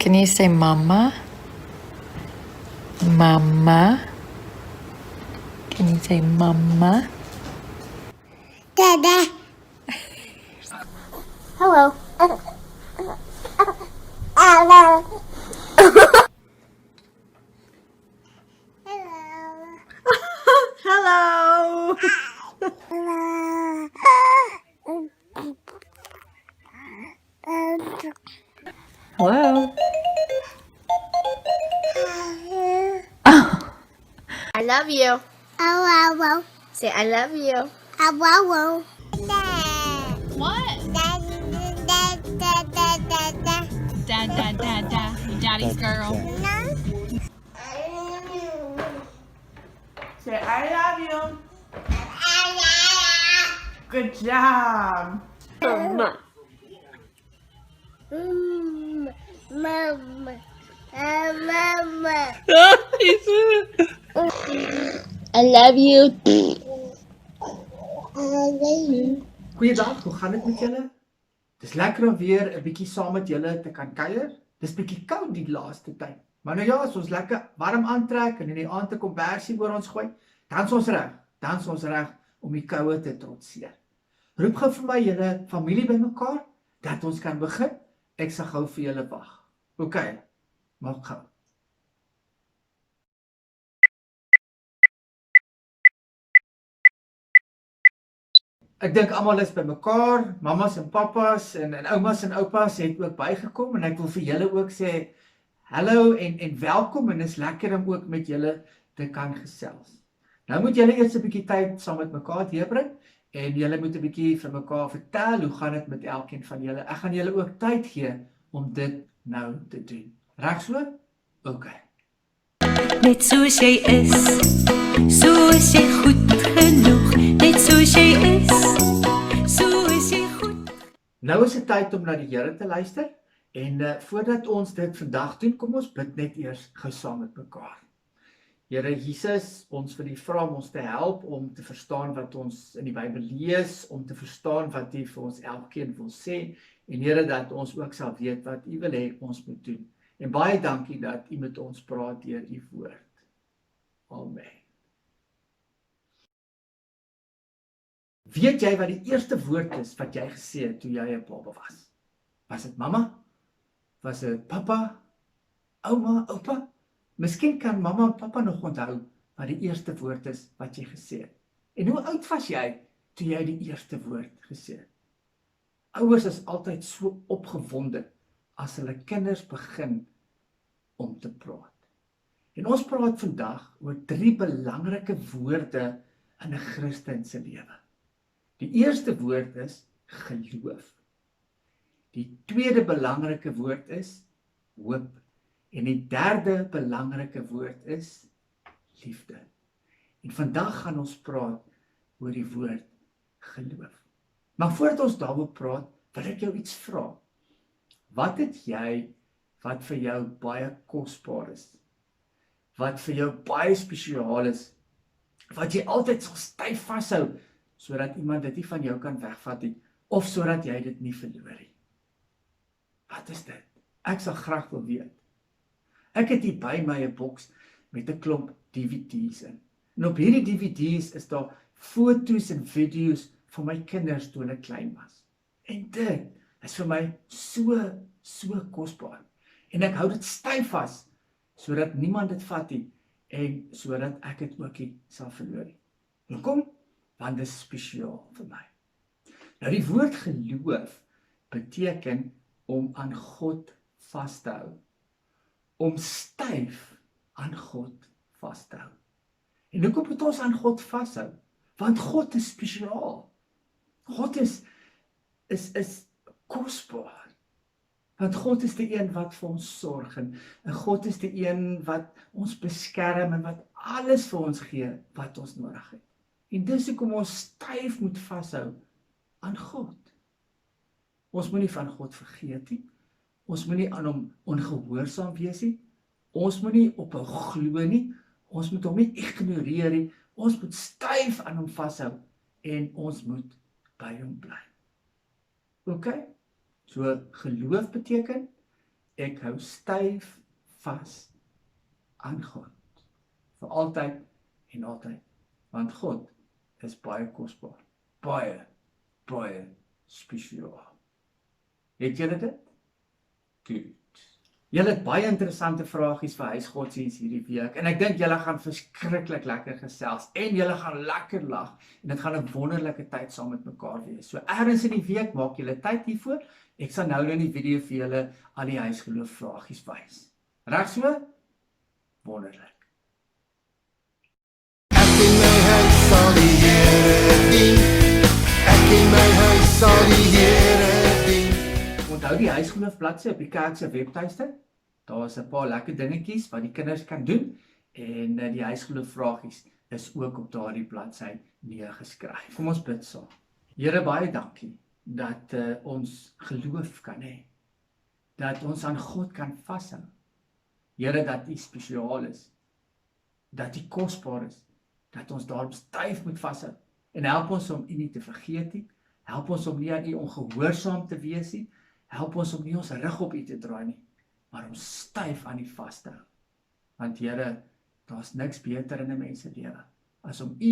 Can you say mama? Mama? Can you say mama? Dada. Hello. Hello. Hello. Hello? I love you. Hello. Say I love you. Hello. What? Dad. You daddy's girl. Say I love you. Good job. Mama. Mama. I love you. Goeiedag, hoe gaan dit met julle? Dis lekker om weer 'n bietjie saam met julle te kan kuier. Dis bietjie koud die laaste tyd. Maar nou ja, as ons lekker warm aantrek en in die aand 'n kombersie oor ons gooi, dan's ons reg. Dan's ons reg om die koue te trotseer. Roep gou vir my julle familie bymekaar dat ons kan begin. Ek sal gou vir julle wag. OK. Maak gou. Ek dink almal is bymekaar, mamas en pappas en oumas en oupas het ook bygekom en ek wil vir julle ook sê hallo en welkom en is lekker om ook met julle te kan gesels. Nou moet julle eers 'n bietjie tyd saam met mekaar deurbring en julle moet 'n bietjie vir mekaar vertel hoe gaan dit met elkeen van julle. Ek gaan julle ook tyd gee om dit nou te doen. Reg so? OK. Net soos jy is, so is jy goed genoeg. Net soos jy is, so is jy goed. Nou is dit tyd om na die Here te luister en voordat ons dit vandag doen, kom ons bid net eers gou saam met mekaar. Here Jesus, ons wil U vra om ons te help om te verstaan wat ons in die Bybel lees, om te verstaan wat U vir ons elkeen wil sê en Here dat ons ook sal weet wat U wil hê ons moet doen. En baie dankie dat U met ons praat deur U woord. Amen. Weet jy wat die eerste woord is wat jy gesê het toe jy 'n baba was? Was dit mamma? Was dit pappa? Ouma, oupa? Miskien kan mamma en pappa nog onthou wat die eerste woord is wat jy gesê het. En hoe oud was jy toe jy die eerste woord gesê het? Ouers is altyd so opgewonde as hulle kinders begin om te praat. En ons praat vandag oor 3 belangrike woorde in 'n Christen se lewe. Die eerste woord is geloof. Die tweede belangrike woord is hoop. En die derde belangrike woord is liefde. En vandag gaan ons praat oor die woord geloof. Maar voordat ons daaroor praat, wil ek jou iets vra. Wat het jy wat vir jou baie kosbaar is? Wat vir jou baie spesiaal is? Wat jy altyd sal styf vashou sodat iemand dit nie van jou kan wegvat nie of sodat jy dit nie verloor nie. Wat is dit? Ek sal graag wil weet. Ek het hier by my 'n boks met 'n klomp DVD's in. En op hierdie DVD's is daar foto's en video's van my kinders toe hulle klein was. En dit is vir my so kosbaar. En ek hou dit styf vas sodat niemand dit vat nie en sodat ek dit ook nie sal verloor nie. Hoekom? Want dit is spesiaal vir my. Nou die woord geloof beteken om aan God vas te hou. Om styf aan God vas te hou. En hoekom moet ons aan God vashou? Want God is spesiaal. God is kosbaar. Want God is die een wat vir ons sorg en God is die een wat ons beskerm en wat alles vir ons gee wat ons nodig het. En dis hoekom ons styf moet vashou aan God. Ons moenie van God vergeet nie. Ons moenie aan hom ongehoorsaam wees nie. Ons moenie op hom glo nie. Ons moet hom nie ignoreer nie. Ons moet styf aan hom vashou en ons moet by hom bly. OK? So geloof beteken Ek hou styf vas aan God. Vir altyd en altyd. Want God is baie kosbaar. Baie, baie spesiaal. Het julle dit? Goed. Julle het baie interessante vragies vir huisgodsdienst hierdie week en ek dink julle gaan verskriklik lekker gesels en julle gaan lekker lag en dit gaan 'n wonderlike tyd saam met mekaar wees. So ergens in die week maak julle tyd hiervoor. Ek sal nou in die video vir julle al die huisgeloof vragies wys. Reg so? Wonderlik. Ek in my huis sal die Here dien. Ek in my huis sal die Here dien. Onthou die huisgeloof bladsy op die kerk se webtuiste. Daar is 'n paar lekker dingetjies wat die kinders kan doen en die huisgeloof vragies is ook op daardie bladsy neergeskryf. Kom ons bid saam. Here, baie dankie dat ons geloof kan hê. Dat ons aan God kan vashou. Here, dat U spesiaal is. Dat U kosbaar is. Dat ons daarop styf moet vashou. En help ons om U nie te vergeet nie. Help ons om nie aan U ongehoorsaam te wees nie. Help ons om nie ons rug op U te draai nie, maar om styf aan U vas te hou. Want Here, daar's niks beter in 'n mens se lewe as om U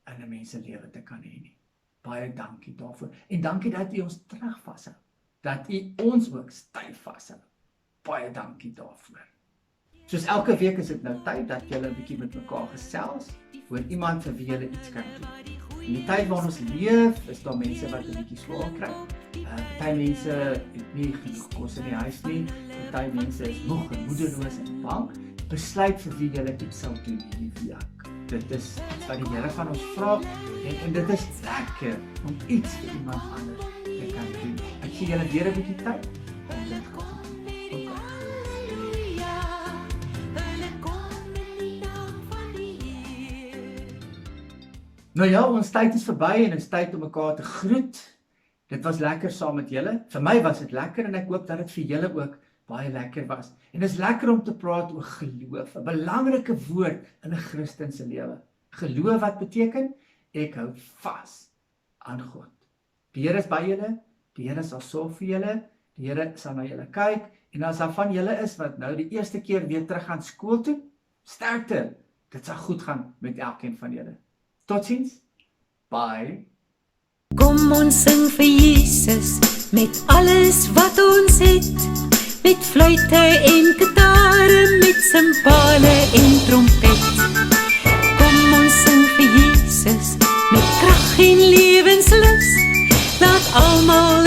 in 'n mens se lewe te kan hê nie. Baie dankie daarvoor. En dankie dat U ons terug vashou. Dat U ons ook styf vashou. Baie dankie daarvoor. Soos elke week is dit nou tyd dat julle 'n bietjie met mekaar gesels oor iemand vir wie julle iets kan doen. In die tyd waarin ons leef, is daar mense wat 'n bietjie swaar kry. Party mense het nie genoeg kos in die huis nie. Party mense is moeg en moedeloos en bang. Besluit vir wie julle iets sal doen hierdie week. Dit is iets wat die Here van ons vra en dit is lekker om iets vir iemand anders te kan doen. Ek gee julle weer 'n bietjie tyd om dit te doen. Nou ja, ons tyd is verby en dit is tyd om mekaar te groet. Dit was lekker saam met julle. Vir my was dit lekker en ek hoop dat dit vir julle ook baie lekker was. En dit is lekker om te praat oor geloof, 'n belangrike woord in 'n Christen se lewe. Geloof wat beteken? Ek hou vas aan God. Die Here is by julle, die Here sal sorg vir julle, die Here sal na julle kyk en as daar van julle is wat nou die eerste keer weer terug gaan skool toe, sterkte. Dit sal goed gaan met elkeen van julle. Totsiens. Bye. Kom ons sing vir Jesus met alles wat ons het, met fluite en gitare, met simbale en trompet. Kom ons sing vir Jesus met krag en lewenslus, laat almal